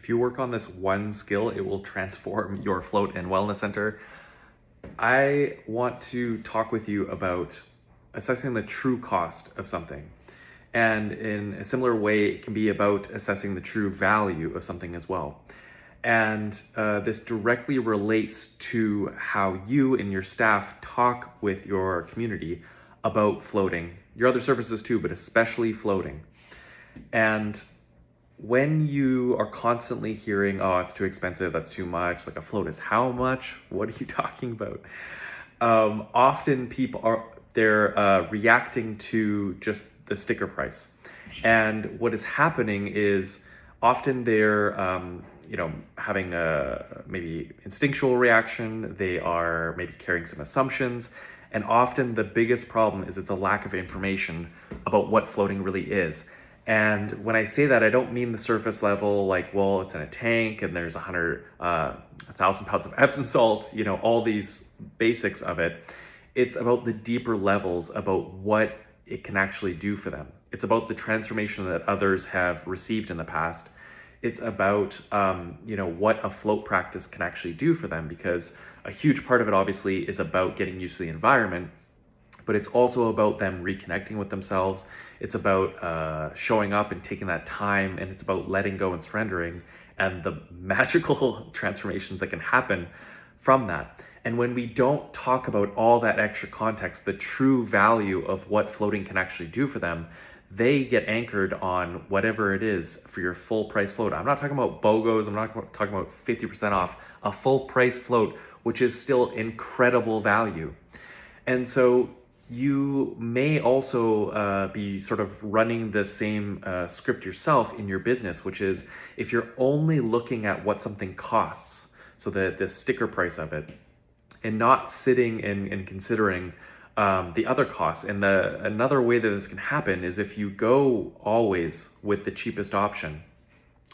If you work on this one skill, it will transform your float and wellness center. I want to talk with you about assessing the true cost of something. And in a similar way, it can be about assessing the true value of something as well. And this directly relates to how you and your staff talk with your community about floating, your other services too, but especially floating. And when you are constantly hearing, oh, it's too expensive, that's too much, like a float is how much? What are you talking about? Often people are they're reacting to just the sticker price. And what is happening is often they're having a maybe instinctual reaction. They are maybe carrying some assumptions. And often the biggest problem is it's a lack of information about what floating really is. And when I say that, I don't mean the surface level, like, well, it's in a tank and there's 1,000 pounds of Epsom salt, all these basics of it. It's about the deeper levels about what it can actually do for them. It's about the transformation that others have received in the past. It's about, what a float practice can actually do for them, because a huge part of it obviously is about getting used to the environment, but it's also about them reconnecting with themselves. It's about showing up and taking that time, and it's about letting go and surrendering and the magical transformations that can happen from that. And when we don't talk about all that extra context, the true value of what floating can actually do for them, they get anchored on whatever it is for your full price float. I'm not talking about BOGOs, I'm not talking about 50% off, a full price float, which is still incredible value. And so you may also be sort of running the same script yourself in your business, which is if you're only looking at what something costs, so the sticker price of it, and not sitting and considering the other costs. And another way that this can happen is if you go always with the cheapest option.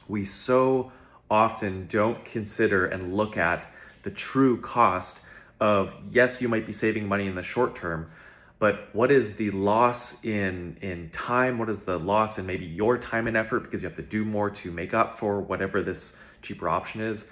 We so often don't consider and look at the true cost of, yes, you might be saving money in the short term, but what is the loss in time? What is the loss in maybe your time and effort, because you have to do more to make up for whatever this cheaper option is?